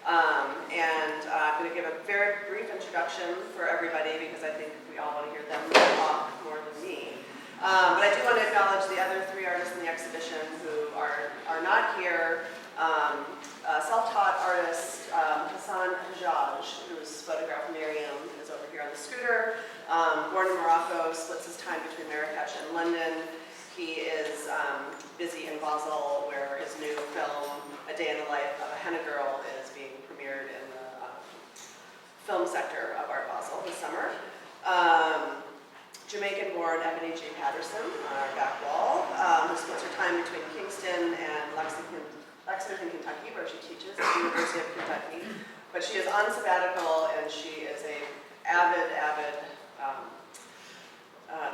I'm going to give a very brief introduction for everybody because I think we all want to hear them talk more than me. But I do want to acknowledge the other three artists in the exhibition who are not here. Self-taught artist Hassan Hajjaj, whose photograph Miriam is over here on the scooter. Born in Morocco, splits his time between Marrakech and London. He is busy in Basel, where his new film, A Day in the Life of a Henna Girl, is being premiered in the film sector of Art Basel this summer. Jamaican-born Ebony G. Patterson on our back wall, who splits her time between Kingston and Lexington, Kentucky, where she teaches at the University of Kentucky. But she is on sabbatical, and she is a avid,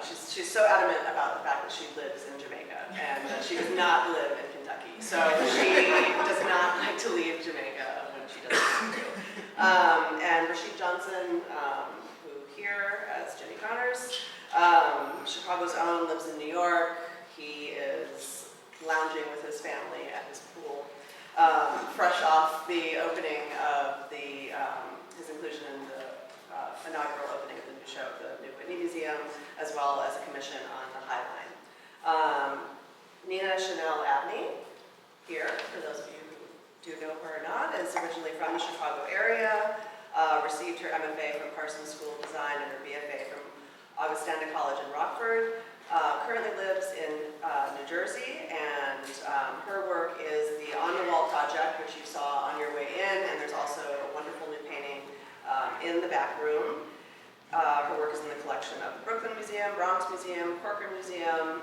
she's so adamant about the fact that she lives in Jamaica, and that she does not live in Kentucky. So she does not like to leave Jamaica when she doesn't have to. And Rashid Johnson, who here as Jenny Connors, Chicago's own, lives in New York. He is lounging with his family at his pool, fresh off the opening of his inclusion in the inaugural opening of the new show, the new Whitney Museum, as well as a commission on the High Line. Nina Chanel Abney, here, for those of you who do know her or not, is originally from the Chicago area, received her MFA from Patterson School of Design and her BFA from Augustana College in Rockford. Currently lives in New Jersey, and her work is the On the Wall project, which you saw on your way in, and there's also a wonderful new painting in the back room. Her work is in the collection of the Brooklyn Museum, Bronx Museum, Corcoran Museum.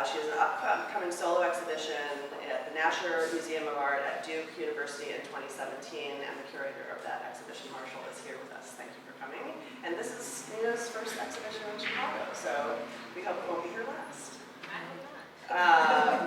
She has an upcoming solo exhibition at the Nasher Museum of Art at Duke University in 2017, and the curator of that exhibition, Marshall, is here with us. Thank you for coming. And this is Nina's first exhibition in Chicago, so we hope it won't be her last.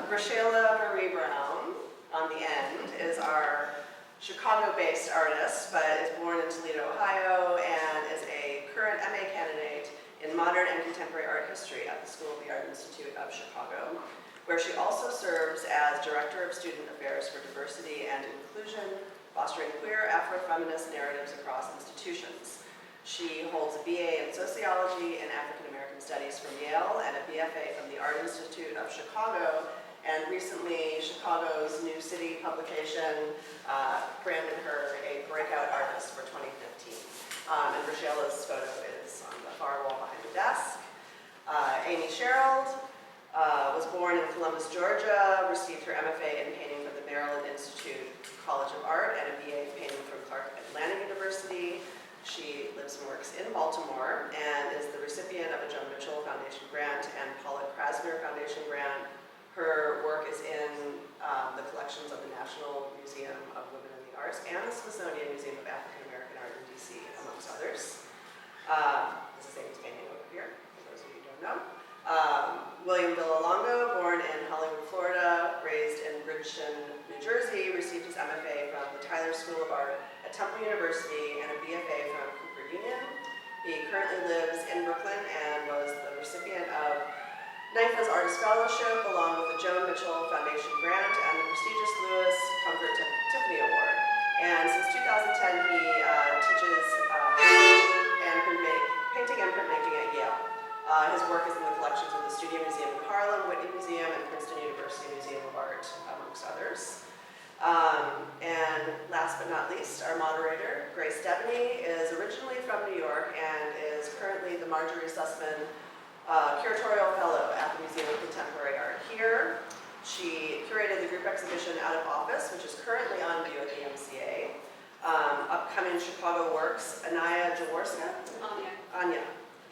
Rashayla Marie Brown, on the end, is our Chicago-based artist, but is born in Toledo, Ohio, and is a current MA candidate in Modern and Contemporary Art History at the School of the Art Institute of Chicago, where she also serves as Director of Student Affairs for Diversity and Inclusion, fostering queer Afro-feminist narratives across institutions. She holds a BA in Sociology and African American Studies from Yale and a BFA from the Art Institute of Chicago. And recently, Chicago's New City publication branded her a breakout artist for 2015. And Rashayla's photo is on the far wall behind the desk. Amy Sherald was born in Columbus, Georgia, received her MFA in painting from the Maryland Institute College of Art and a BA in painting from Clark Atlanta University. She lives and works in Baltimore and is the recipient of a Joan Mitchell Foundation grant and Paula Krasner Foundation grant. Her work is in the collections of the National Museum of Women in the Arts and the Smithsonian Museum of African American Art in DC, amongst others. This is Amy's painting over here, for those of you who don't know. William Villalongo, born in Hollywood, Florida, raised in Bridgeton, New Jersey, received his MFA from the Tyler School of Art at Temple University and a BFA from Cooper Union. He currently lives in Brooklyn and was the recipient of NYFA's Artist Fellowship, along with the Joan Mitchell Foundation grant and the prestigious Lewis Comfort Tiffany Award. And since 2010, he teaches painting and printmaking at Yale. His work is in the collections of the Studio Museum in Harlem, Whitney Museum, and Princeton University Museum of Art, amongst others. And last but not least, our moderator, Grace Deveney, is originally from New York and is currently the Marjorie Susman Curatorial Fellow at the Museum of Contemporary Art here. She curated the group exhibition Out of Office, which is currently on view at the MCA. Upcoming Chicago works, Anya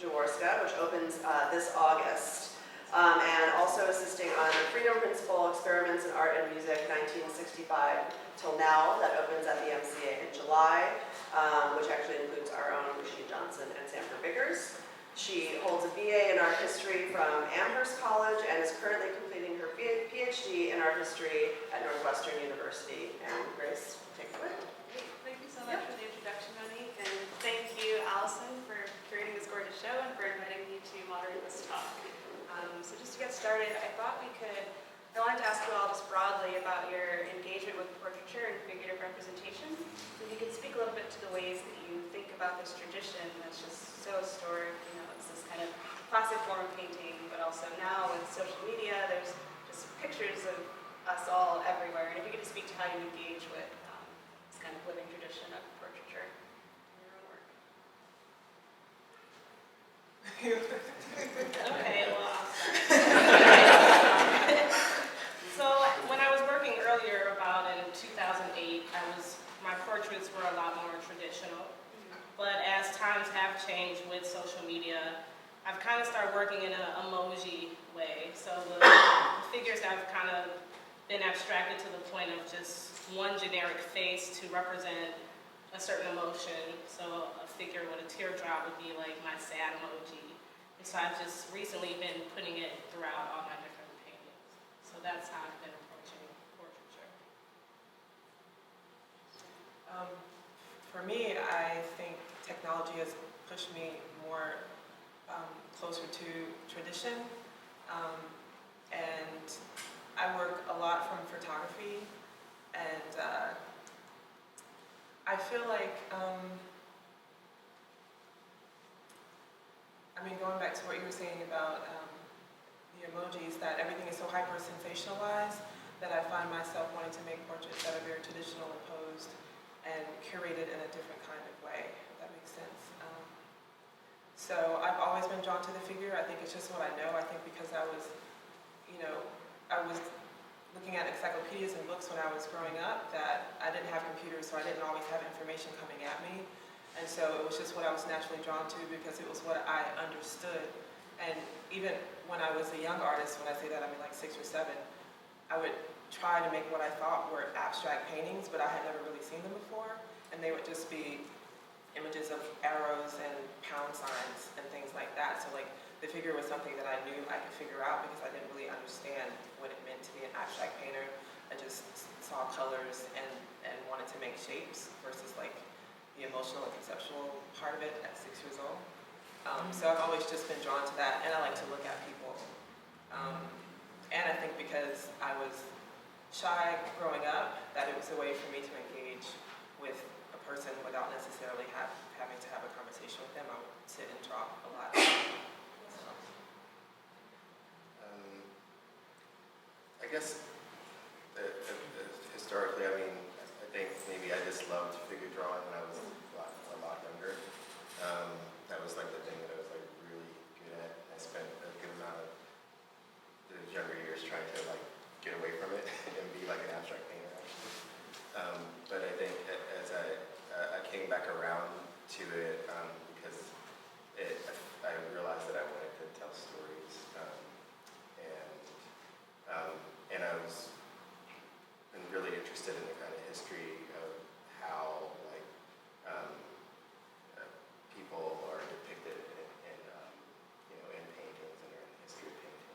Jaworska, which opens this August. And also assisting on the Freedom Principle, Experiments in Art and Music, 1965 till now, that opens at the MCA in July, which actually includes our own Rashid Johnson and Sanford Biggers. She holds a BA in art history from Amherst College and is currently completing her PhD in art history at Northwestern University. And Grace, take it away. Thank you so much for the introduction, Monique, and thank you, Allison, for curating this gorgeous show and for inviting me to moderate this talk. So just to get started, I wanted to ask you all just broadly about your engagement with portraiture and figurative representation. about this tradition that's just so historic. It's this kind of classic form of painting, but also now with social media, there's just pictures of us all everywhere. And if you could just speak to how you engage with this kind of living tradition of portraiture in your own work. Okay, well, I'll start. So when I was working earlier, about in 2008, my portraits were a lot more traditional. But as times have changed with social media, I've kind of started working in an emoji way. So the figures have kind of been abstracted to the point of just one generic face to represent a certain emotion. So a figure with a teardrop would be like my sad emoji. And so I've just recently been putting it throughout all my different paintings. So that's how I've been approaching portraiture. For me, I think technology has pushed me more closer to tradition. And I work a lot from photography, and I feel like, going back to what you were saying about the emojis, that everything is so hyper-sensationalized that I find myself wanting to make portraits that are very traditional and posed and curated in a different kind of way, if that makes sense. So I've always been drawn to the figure. I think it's just what I know. I think because I was looking at encyclopedias and books when I was growing up, that I didn't have computers, so I didn't always have information coming at me. And so it was just what I was naturally drawn to because it was what I understood. And even when I was a young artist, when I say that, I mean like 6 or 7, I would try to make what I thought were abstract paintings, but I had never really seen them before. And they would just be images of arrows and pound signs and things like that. So like the figure was something that I knew I could figure out because I didn't really understand what it meant to be an abstract painter. I just saw colors and wanted to make shapes versus like the emotional and conceptual part of it at 6 years old. So I've always just been drawn to that, and I like to look at people. And I think because I was shy growing up, that it was a way for me to engage with a person without necessarily having to have a conversation with them. I would sit and draw a lot. So. I guess historically, I think maybe I just loved figure drawing when I was a lot younger. That was like the thing that I was like really good at. I spent a good amount of those younger years trying to like get away from it and be like an abstract painter actually. But I think as I came back around to it because I realized that I wanted to tell stories, and I was really interested in the kind of history of how like people are depicted in paintings and in the history of paintings,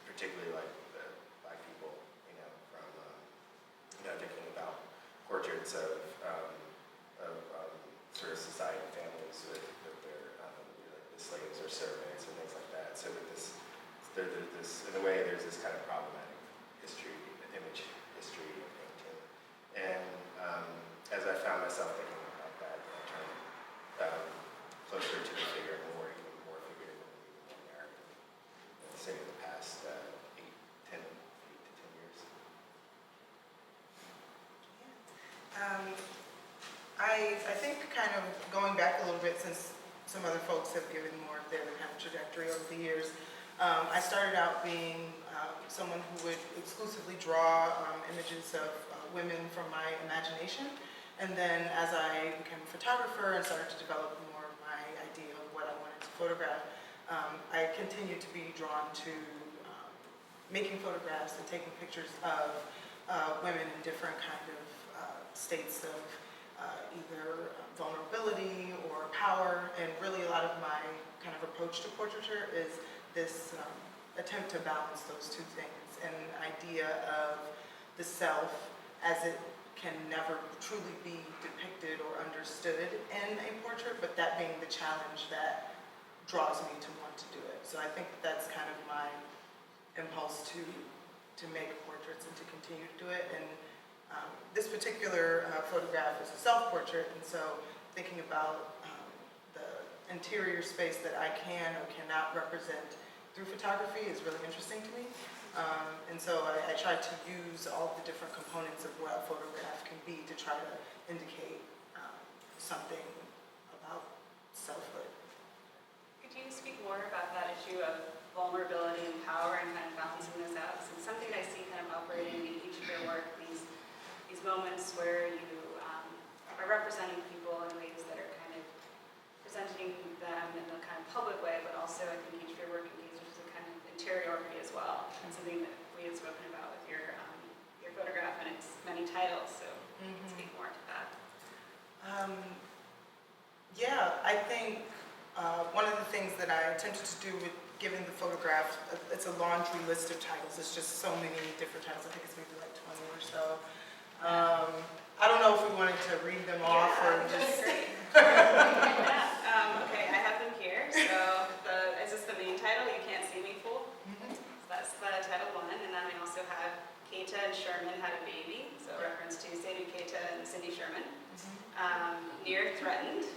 particularly like the Black people, from thinking about portraits of sort of society and families with their like the slaves or servants and things like that. So with this, in a way, there's this kind of problematic history, image history of painting. And as I found myself thinking about that, I turned closer to the figure, even more figurative, even more narrative. Say in the past 8 to 10 years. I think kind of going back a little bit, since some other folks have given more of their kind of trajectory over the years, I started out being someone who would exclusively draw images of women from my imagination. And then as I became a photographer and started to develop more of my idea of what I wanted to photograph, I continued to be drawn to making photographs and taking pictures of women in different kind of states of either vulnerability or power. And really a lot of my kind of approach to portraiture is this attempt to balance those two things, an idea of the self as it can never truly be depicted or understood in a portrait, but that being the challenge that draws me to want to do it. So I think that's kind of my impulse to make portraits and to continue to do it. And This particular photograph is a self-portrait, and so thinking about the interior space that I can or cannot represent through photography is really interesting to me. And so I try to use all the different components of what a photograph can be to try to indicate something about selfhood. Could you speak more about that issue of vulnerability and power and kind of balancing those out? So it's something that I see kind of operating in each of your work, these moments where you are representing people in ways that are kind of presenting them in a kind of public way, but also I think each of your work engages with a kind of interiority as well. And something that we had spoken about with your photograph and its many titles, so speak more to that. Yeah, I think one of the things that I attempted to do with giving the photograph, it's a laundry list of titles. It's just so many different titles. I think it's maybe like 20 or so. I don't know if we wanted to read them off or just... Okay, I have them here. So is this the main title, You Can't See Me Fool? So that's the title one. And then we also have Keita and Sherman Had a Baby. So reference to Sadie Keita and Cindy Sherman. Near Threatened.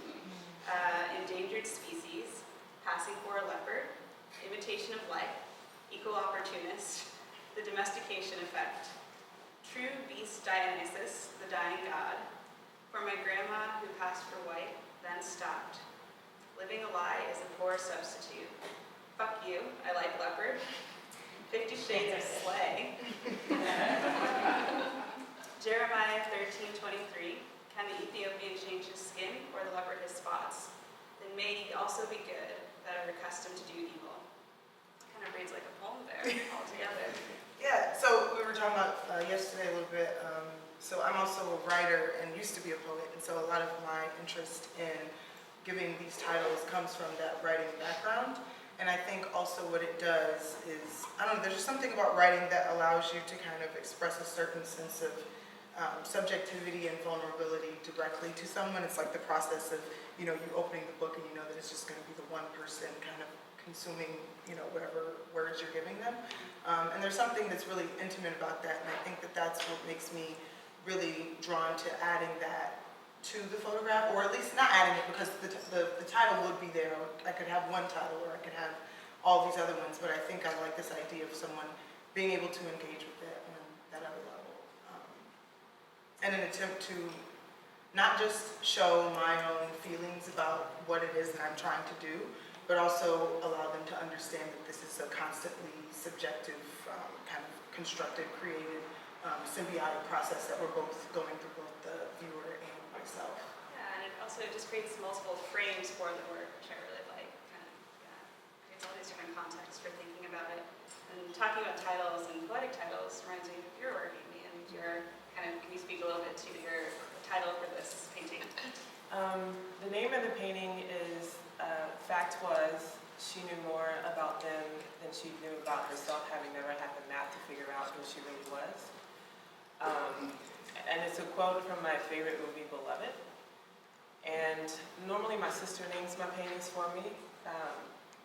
Endangered Species. Passing for a Leopard. Imitation of Life. Equal Opportunist. The Domestication Effect. True Beast Dionysus, the Dying God. For my grandma who passed for white, then stopped. Living a lie is a poor substitute. Fuck you, I like leopard. 50 Shades of Slay. Jeremiah 13:23. Can the Ethiopian change his skin or the leopard his spots? Then may ye also be good that are accustomed to do evil. Kind of reads like a poem there altogether. Yeah, so we were talking about yesterday a little bit. So I'm also a writer and used to be a poet, and so a lot of my interest in giving these titles comes from that writing background. And I think also what it does is, I don't know, there's just something about writing that allows you to kind of express a certain sense of subjectivity and vulnerability directly to someone. It's like the process of, you opening the book and you know that it's just going to be the one person kind of consuming, whatever words you're giving them. And there's something that's really intimate about that, and I think that that's what makes me really drawn to adding that to the photograph, or at least not adding it, because the title would be there. I could have one title, or I could have all these other ones, but I think I like this idea of someone being able to engage with it on that other level. And an attempt to not just show my own feelings about what it is that I'm trying to do, but also allow them to understand that this is a constantly subjective, kind of constructed, created, symbiotic process that we're both going through, both the viewer and myself. Yeah, and it also just creates multiple frames for the work, which I really like. Creates all these different contexts for thinking about it. And talking about titles and poetic titles reminds me of your work, Amy, and can you speak a little bit to your title for this painting? The name of the painting is Fact Was, She Knew More About Them Than She Knew About Herself, having never had the math to figure out who she really was. And it's a quote from my favorite movie, Beloved. And normally my sister names my paintings for me,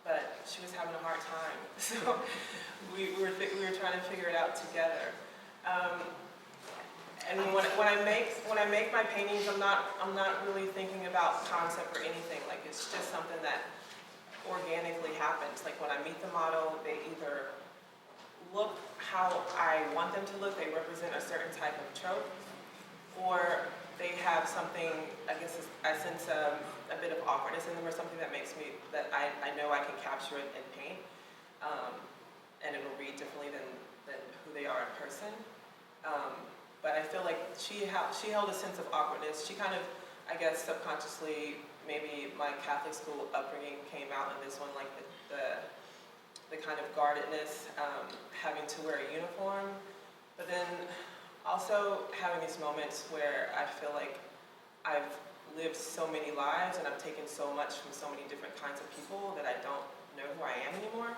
but she was having a hard time. So we were trying to figure it out together. And when I make my paintings, I'm not really thinking about concept or anything. Like, it's just something that organically happens. Like, when I meet the model, they either look how I want them to look, they represent a certain type of trope, or they have something, I guess I sense a bit of awkwardness in them, or something that makes me, that I know I can capture it in paint, and it'll read differently than who they are in person. But I feel like she held a sense of awkwardness. She kind of, I guess, subconsciously, maybe my Catholic school upbringing came out in this one, like the kind of guardedness, having to wear a uniform, but then also having these moments where I feel like I've lived so many lives and I've taken so much from so many different kinds of people that I don't know who I am anymore.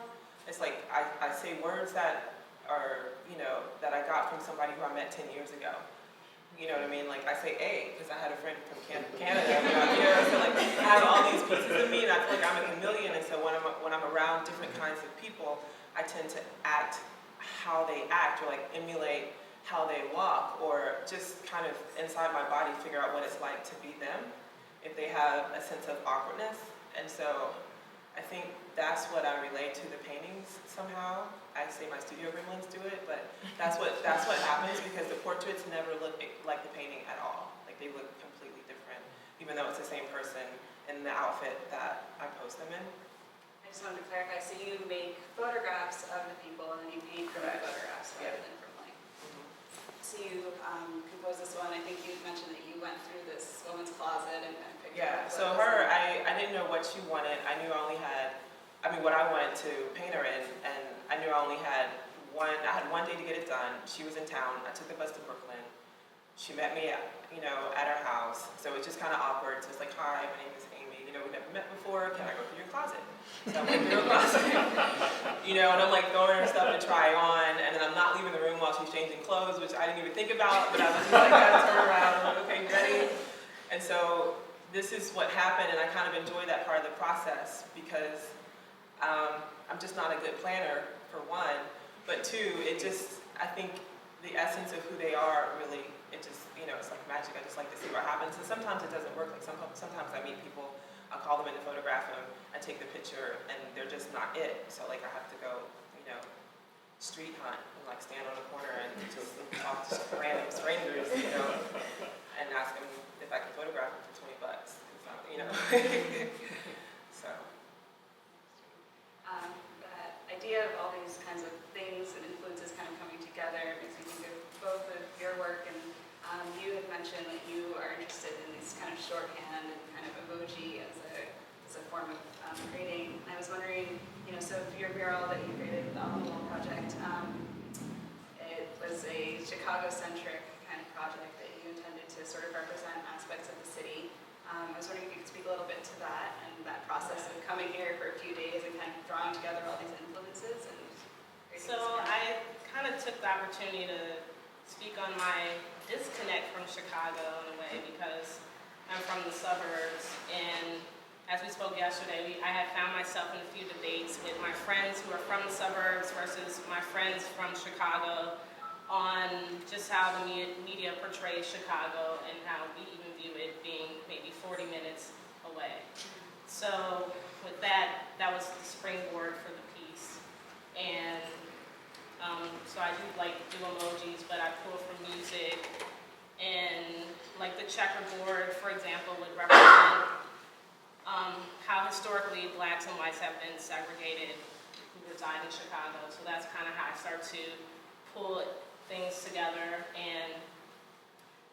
It's like I say words that are, that I got from somebody who I met 10 years ago. You know what I mean? Like, I say A, because I had a friend from Canada when I'm here, so like, I have all these pieces of me, and I feel like I'm a chameleon, and so when I'm around different kinds of people, I tend to act how they act, or like emulate how they walk, or just kind of inside my body figure out what it's like to be them, if they have a sense of awkwardness. And so I think that's what I relate to the paintings somehow. I say my studio gremlins do it, but that's what happens, because the portraits never look like the painting at all. Like, they look completely different, even though it's the same person in the outfit that I pose them in. I just wanted to clarify, so you make photographs of the people and then you paint from the photographs rather than from like. So you composed this one, I think you mentioned that you went through this woman's closet and picked Yeah, up so clothes. her, I didn't know what she wanted. I knew I only had, what I wanted to paint her in, and I knew I only had I had one day to get it done. She was in town. I took the bus to Brooklyn. She met me at her house. So it was just kind of awkward. So it's like, hi, my name is Amy. We never met before. Can I go through your closet? So I went through her closet. And I'm like throwing her stuff to try on, and then I'm not leaving the room while she's changing clothes, which I didn't even think about, but I was just like, I turn around, I'm like, okay, you ready? And so this is what happened, and I kind of enjoy that part of the process, because I'm just not a good planner, for one, but two, I think the essence of who they are really, it's like magic. I just like to see what happens, and sometimes it doesn't work. Like sometimes I meet people, I'll call them in to photograph them, I take the picture, and they're just not it. So like I have to go, street hunt, and like stand on a corner and just talk to random strangers, and ask them if I can photograph them for $20. So. That idea of all these kinds of things and influences kind of coming together makes me think of both of your work, and you had mentioned that you are interested in these kind of shorthand and kind of emoji as a form of creating. I was wondering, so your mural that you created, the On the Wall project, it was a Chicago-centric kind of project that you intended to sort of represent aspects of the city. I was wondering if you could speak a little bit to that and that process of coming here for a few days and kind of drawing together all these influences and creating So this I kind of took the opportunity to speak on my disconnect from Chicago in a way, because I'm from the suburbs, and as we spoke yesterday, I had found myself in a few debates with my friends who are from the suburbs versus my friends from Chicago on just how the media portrays Chicago and how we even view it being maybe 40 minutes away. So with that was the springboard for the piece. And so I do emojis, but I pull from music, and like the checkerboard, for example, would represent how historically blacks and whites have been segregated who reside in Chicago. So that's kind of how I start to pull things together, and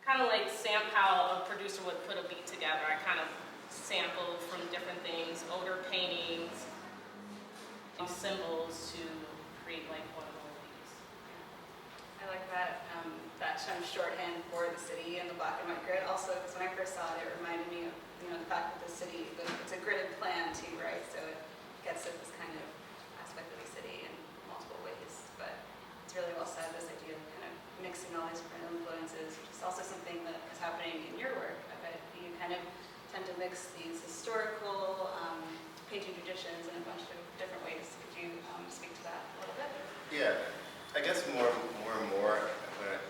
kind of like how a producer would put a beat together. I kind of sampled from different things, older paintings, symbols to create like one of these. I like that kind of shorthand for the city and the black and white grid. Also, because when I first saw it, it reminded me of the fact that the city, it's a gridded plan too, right? So it gets at this kind of aspect of the city in multiple ways. But it's really well said, this idea of kind of mixing all these different influences, which is also something that is happening in your work. I bet you kind of tend to mix these historical painting traditions in a bunch of different ways. Could you speak to that a little bit? Yeah, I guess more and more,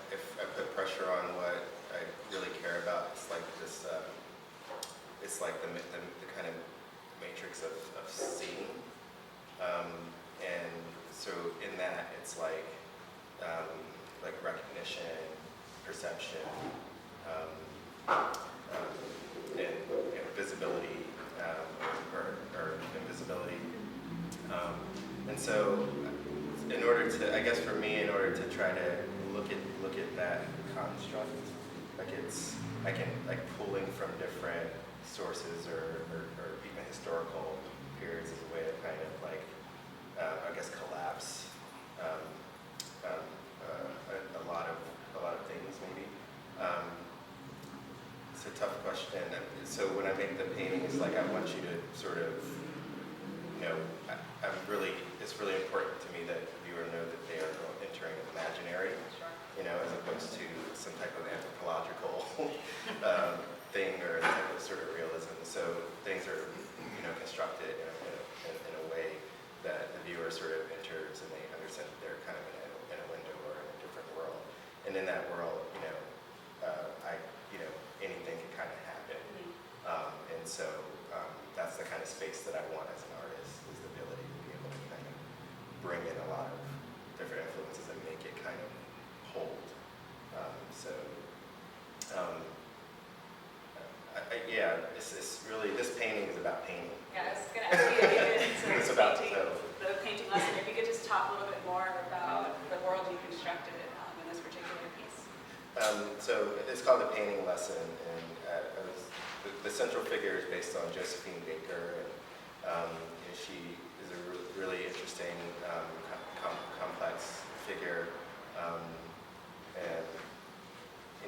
if I put pressure on what I really care about, it's like this, it's like the kind of matrix of seeing. And so in that, it's like recognition, perception, and visibility, or invisibility. And so in order to try to look at that construct, I can pulling from different sources or even historical periods as a way to kind of collapse a lot of things maybe. It's a tough question. So when I make the paintings, I want you to sort of, it's really important to me that the viewer know that they are entering an imaginary, as opposed to some type of anthropological thing or a type of sort of realism. So things are, constructed in a way that the viewer sort of enters and they understand that they're kind of in a window or in a different world. And in that world, yeah, it's really, this painting is about painting. Yeah, I was going to ask you if you could, It's so about the painting lesson, if you could just talk a little bit more about the world you constructed in this particular piece. So it's called The Painting Lesson, and the central figure is based on Josephine Baker, and she is a really interesting, complex figure, and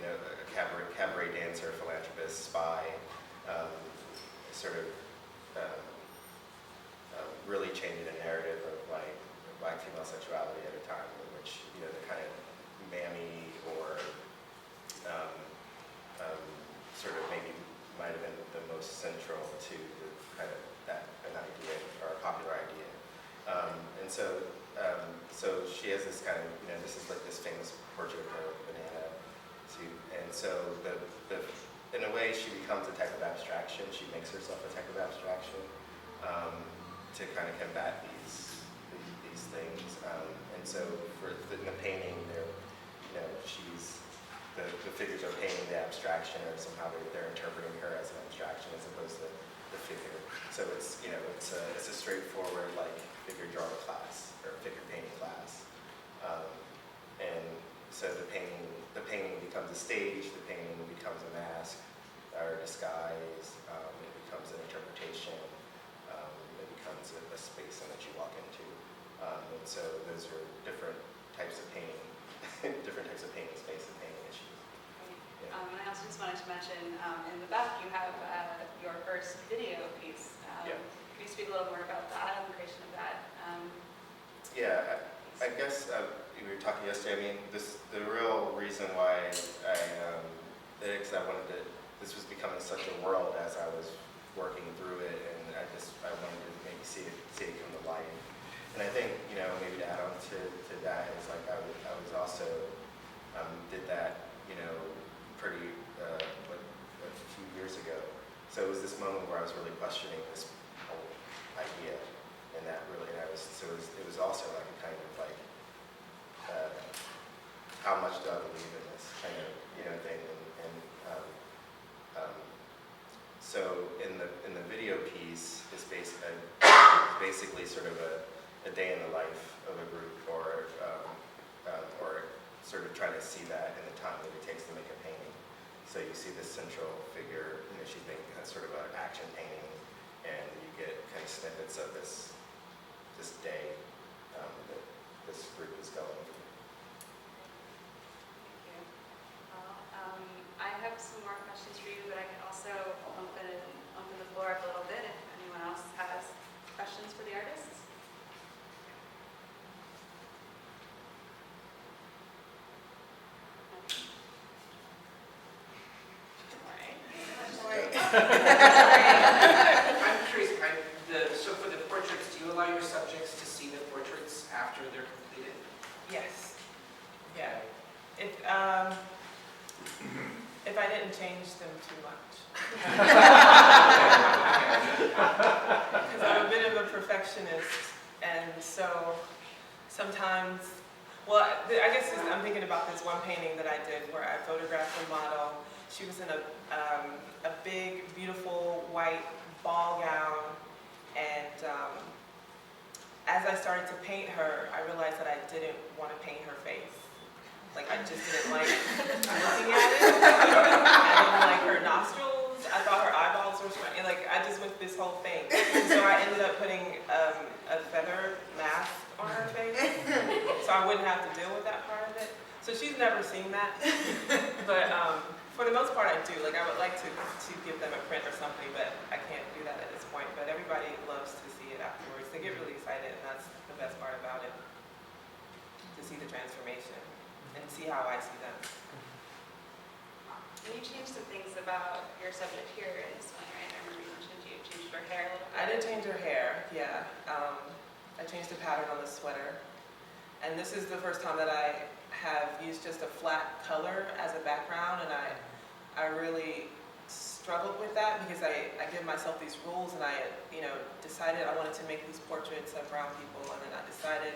a cabaret dancer, philanthropist, spy, sort of really changing the narrative of like Black female sexuality at a time in which the kind of mammy or sort of maybe might have been the most central to the kind of an idea or a popular idea. And so she has this kind of, this is like this famous portrait of her banana suit. And so in a way she becomes a type of abstraction. She makes herself a type of abstraction to kind of combat these things. And so in the painting, the figures are painting the abstraction, or somehow they're interpreting her as an abstraction as opposed to the figure. So it's it's a straightforward like figure drawing class or figure painting class, and so the painting becomes a stage, the painting becomes a mask or a disguise, it becomes an interpretation, it becomes a space in which you walk into, and so those are different types of painting, different types of painting space and painting issues. Yeah. And I also just wanted to mention, in the back you have your first video piece. Yeah. Could you speak a little more about that and the creation of that? Yeah, I guess we were talking yesterday. I mean, the real reason why I did it, because I wanted to. This was becoming such a world as I was working through it, and I wanted to maybe see it come to life. And I think maybe to add on to that is like I was also did that pretty a few years ago. So it was this moment where I was really questioning this whole idea, and that really it was also like a kind of like how much do I believe in this kind of thing, and so in the video piece is basically sort of a day in the life of a group, or sort of trying to see that in the time that it takes to make a painting. So you see this central figure, she's making sort of an action painting, and you get kind of snippets of this day that this group is going through. Thank you. Well, I have some more questions for you, but I can also open the floor up a little bit if anyone else has questions for the artists. I'm curious, so for the portraits, do you allow your subjects to see the portraits after they're completed? Yes. Yeah. If I didn't change them too much. Because I'm a bit of a perfectionist, and so sometimes, well, I guess I'm thinking about this one painting that I did where I photographed a model. She was in a big, beautiful white ball gown, and as I started to paint her, I realized that I didn't want to paint her face. Like, I just didn't like looking at it. I didn't like her nostrils. I thought her eyeballs were shiny. Like, I just went through this whole thing. And so I ended up putting a feather mask on her face, so I wouldn't have to deal with that part of it. So she's never seen that. But for the most part, I do. Like, I would like to give them a print or something, but I can't do that at this point. But everybody loves to see it afterwards. They get really excited, and that's the best part about it, to see the transformation and see how I see them. And you changed some things about your subject here in this one, right? I remember you mentioned you changed her hair a little bit. I did change her hair, yeah. I changed the pattern on the sweater. And this is the first time that I have used just a flat color as a background, and I really struggled with that because I give myself these rules, and I decided I wanted to make these portraits of brown people, and then I decided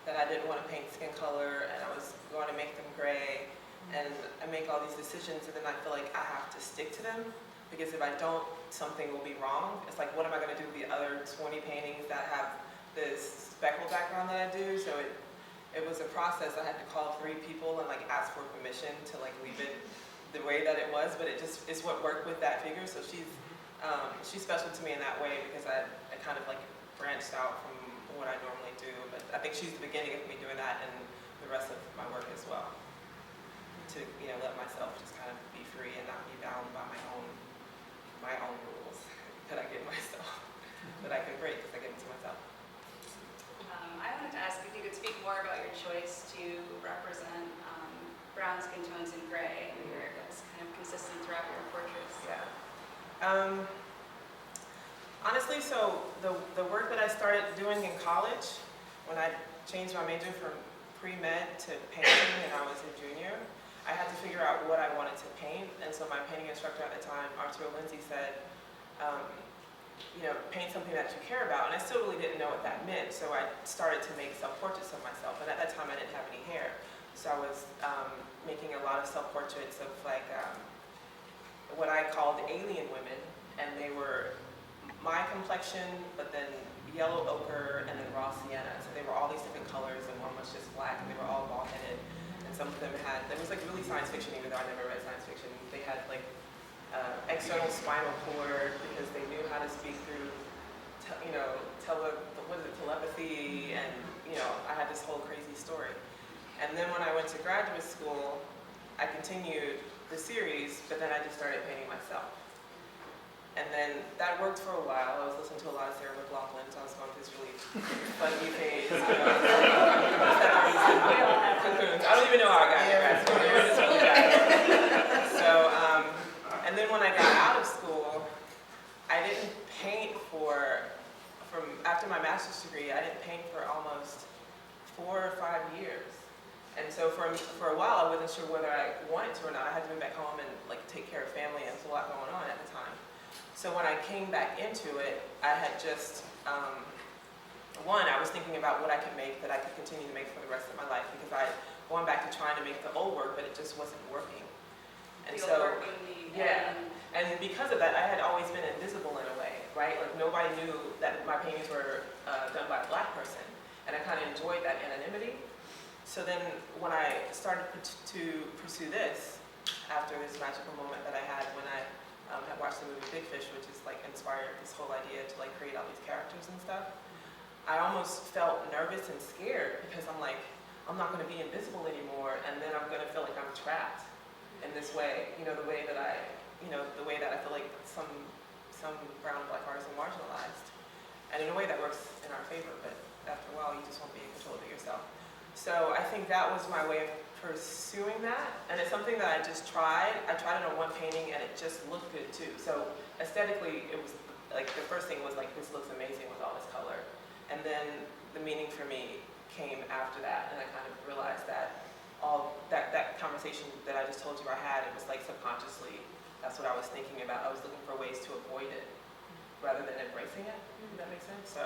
that I didn't want to paint skin color, and I was going to make them gray, and I make all these decisions, and then I feel like I have to stick to them because if I don't, something will be wrong. It's like, what am I gonna do with the other 20 paintings that have this speckled background that I do? So it was a process. I had to call 3 people and like ask for permission to like leave it the way that it was, but it just is what worked with that figure. So she's special to me in that way because I kind of like branched out from what I normally do, but I think she's the beginning of me doing that and the rest of my work as well. To, you know, let myself just kind of be free and not be bound by my own rules that I give myself, that I can break because I give them to myself. I wanted to ask if you could speak more about your choice to represent brown skin tones and gray, and your that's kind of consistent throughout your portraits. Yeah. Honestly, so the work that I started doing in college, when I changed my major from pre-med to painting and I was a junior, I had to figure out what I wanted to paint, and so my painting instructor at the time, Arturo Lindsay, said, you know, paint something that you care about, and I still really didn't know what that meant, so I started to make self-portraits of myself, and at that time I didn't have any hair, so I was making a lot of self-portraits of like what I called alien women, and they were my complexion, but then yellow ochre, and then raw sienna, so they were all these different colors, and one was just black, and they were all bald-headed. Some of them had, it was like really science fiction, even though I never read science fiction. They had like external spinal cord because they knew how to speak through, you know, telepathy, and you know, I had this whole crazy story. And then when I went to graduate school, I continued the series, but then I just started painting myself. And then that worked for a while. I was listening to a lot of Sarah McLachlan, so I was going through this really funky phase. You know, I don't even know how I got here. It was really bad. So, and then when I got out of school, I didn't paint after my master's degree, I didn't paint for almost 4 or 5 years. And so for a while, I wasn't sure whether I wanted to or not. I had to move back home and like take care of family, and there was a lot going on at the time. So when I came back into it, I had just, I was thinking about what I could make that I could continue to make for the rest of my life, because I had gone back to trying to make the old work, but it just wasn't working. And so, yeah, and because of that, I had always been invisible in a way, right? Like nobody knew that my paintings were done by a black person, and I kind of enjoyed that anonymity. So then when I started to pursue this, after this magical moment that I had when I had watched the movie Big Fish, which is like inspired this whole idea to like create all these characters and stuff, I almost felt nervous and scared because I'm like, I'm not going to be invisible anymore, and then I'm going to feel like I'm trapped in this way, you know, the way that I feel like some brown and black artists are marginalized, and in a way that works in our favor, but after a while you just won't be in control of it yourself. So I think that was my way of pursuing that, and it's something that I just tried. I tried it on one painting and it just looked good too. So aesthetically, it was like, the first thing was like, this looks amazing with all this color. And then the meaning for me came after that, and I kind of realized that all that conversation that I just told you I had, it was like subconsciously, that's what I was thinking about. I was looking for ways to avoid it rather than embracing it. Does that make sense? So,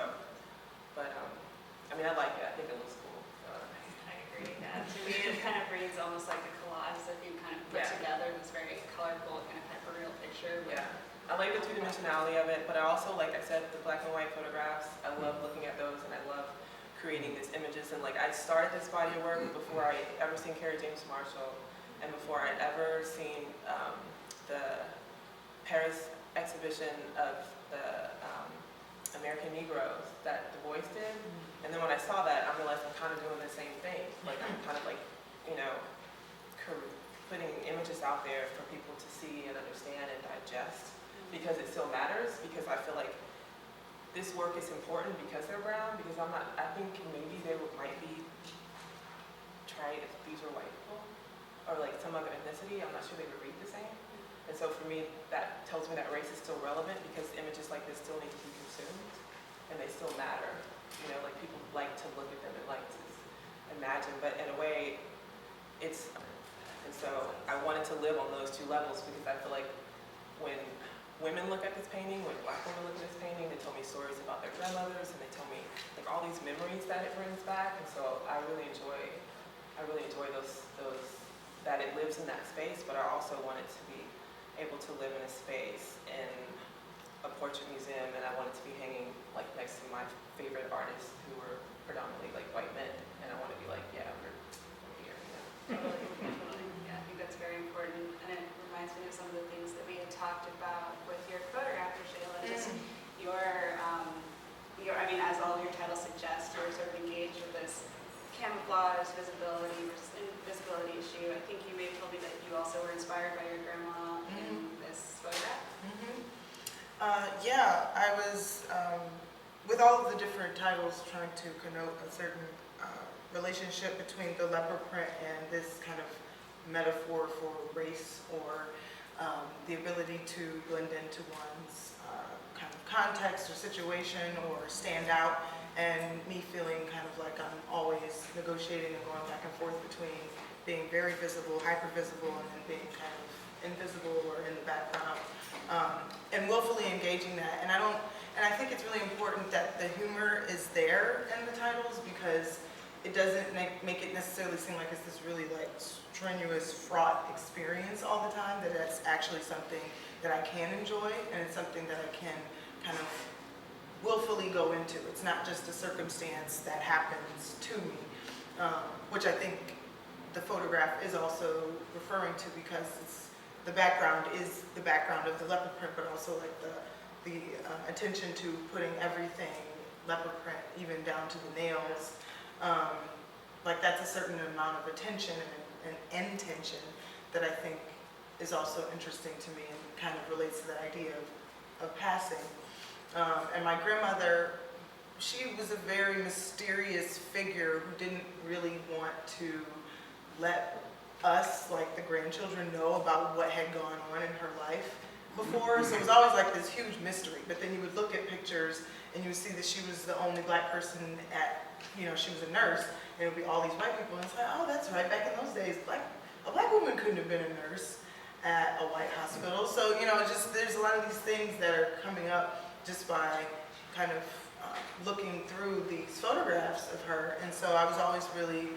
but I mean, I like it. I think it looks cool. I agree. Yeah. To me, it kind of reads almost like a collage that you kind of put together. It's very colorful, kind of hyperreal picture. Yeah. I like the two-dimensionality of it, but I also, like I said, the black and white photographs. I love looking at those, and I love creating these images. And like, I started this body of work before I ever seen Carrie James Marshall, and before I'd ever seen the Paris exhibition of the American Negroes that Du Bois did. And then when I saw that, I realized I'm kind of doing the same thing. Like, I'm kind of like, you know, putting images out there for people to see and understand and digest, because it still matters, because I feel like this work is important because they're brown, because I think maybe they might be tried if these were white people, or like some other ethnicity. I'm not sure they would read the same. And so for me, that tells me that race is still relevant, because images like this still need to be consumed, and they still matter. You know, like, people like to look at them and like to imagine, but in a way, and so I wanted to live on those two levels, because I feel like when women look at this painting, when black women look at this painting, they tell me stories about their grandmothers, and they tell me like all these memories that it brings back, and so I really enjoy those that it lives in that space, but I also want it to be able to to live in a space in a portrait museum, and I wanted to be hanging like next to my favorite artists who were predominantly like white men, and I want to be like, yeah, we're here. You know? Totally. Yeah, I think that's very important, and it reminds me of some of the things that we had talked about with your photograph, Rashayla, just I mean, as all of your titles suggest, you're sort of engaged with this camouflage, visibility versus invisibility issue. I think you may have told me that you also were inspired by your grandma in this photograph. Yeah, I was, with all of the different titles, trying to connote a certain relationship between the leopard print and this kind of metaphor for race, or the ability to blend into one's kind of context or situation or stand out, and me feeling kind of like I'm always negotiating and going back and forth between being very visible, hyper visible, and then being kind of invisible or in the background, and willfully engaging that. And I think it's really important that the humor is there in the titles, because it doesn't make it necessarily seem like it's this really like strenuous, fraught experience all the time, that it's actually something that I can enjoy, and it's something that I can kind of willfully go into. It's not just a circumstance that happens to me, which I think the photograph is also referring to, because the background is the background of the leopard print, but also like the attention to putting everything leopard print, even down to the nails. Like that's a certain amount of attention and intention that I think is also interesting to me, and kind of relates to that idea of passing. And my grandmother, she was a very mysterious figure who didn't really want to let us, like the grandchildren, know about what had gone on in her life before. So it was always like this huge mystery. But then you would look at pictures and you would see that she was the only black person at, she was a nurse, and it would be all these white people, and it's like, oh, that's right, back in those days, a black woman couldn't have been a nurse at a white hospital. So, just there's a lot of these things that are coming up just by kind of looking through these photographs of her. And so I was always really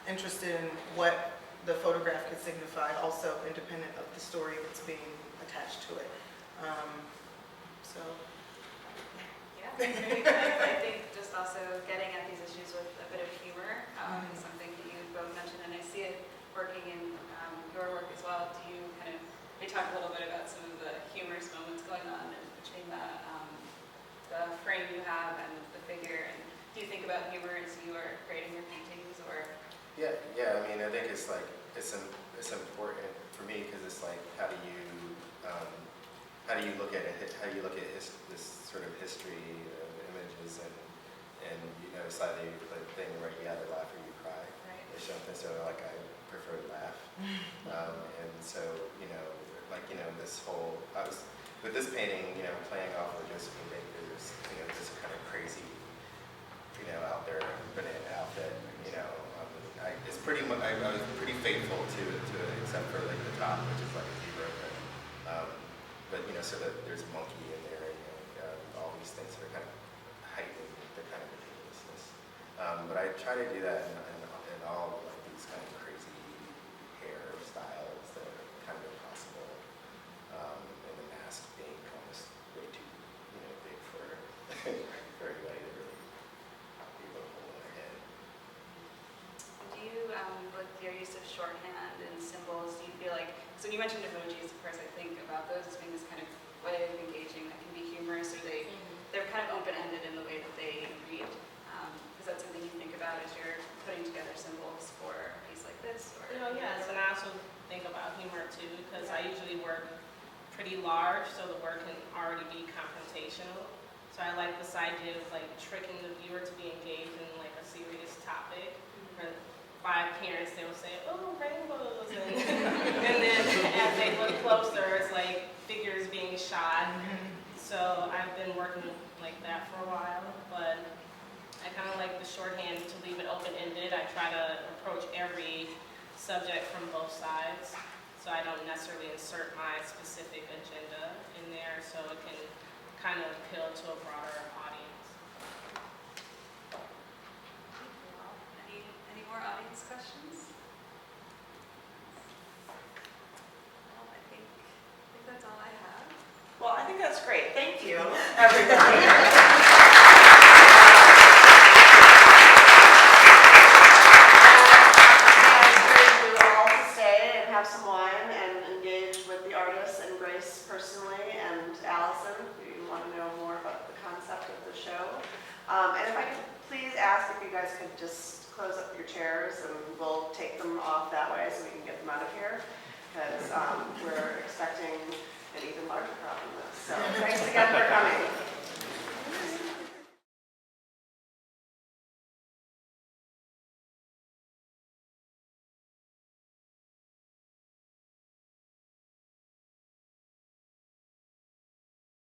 interested in what the photograph could signify, also independent of the story that's being attached to it. I think just also getting at these issues with a bit of humor is something that you both mentioned, and I see it working in your work as well. We talked a little bit about some of the humorous moments going on between the frame you have and the figure, and do you think about humor as you are creating your paintings, or? Yeah. I mean, I think it's important for me, because it's like, how do you look at it? How do you look at this sort of history of images, and it's either the thing where you either laugh or you cry, or something. So like I prefer to laugh, and so this whole with this painting, playing off of Josephine Baker's this kind of crazy out there banana outfit. It's pretty much, I was pretty faithful to it, except for like the top, which is like a zebra print. But so that there's a monkey in there, all these things that are kind of heightening the kind of ridiculousness. But I try to do that in all of like these kind of crazy hairstyles that are kind of impossible, and the mask being almost way too big for anybody to really be able to hold in their head. Do you, with your use of shorthand and symbols, do you feel like, so when you mentioned emojis, of course I think about those as being this kind of way of engaging that can be humorous, or they're kind of open-ended in the way that they read. Is that something you think about as you're putting together symbols for a piece like this? Or Yes, and I also think about humor too, because I usually work pretty large, so the work can already be confrontational. So I like this idea of like tricking the viewer to be engaged in like a serious topic. For 5 parents, they will say, oh, rainbows, and then as they look closer, it's like figures being shot. So I've been working like that for a while, but I kind of like the shorthand to leave it open-ended. I try to approach every subject from both sides, so I don't necessarily insert my specific agenda in there, so it can kind of appeal to a broader audience. Any more audience questions? Well, I think that's all I think that's great. Thank you, everybody. Have some wine and engage with the artists and Grace personally and Allison, if you want to know more about the concept of the show. And if I could please ask if you guys could just close up your chairs and we'll take them off that way so we can get them out of here. Because we're expecting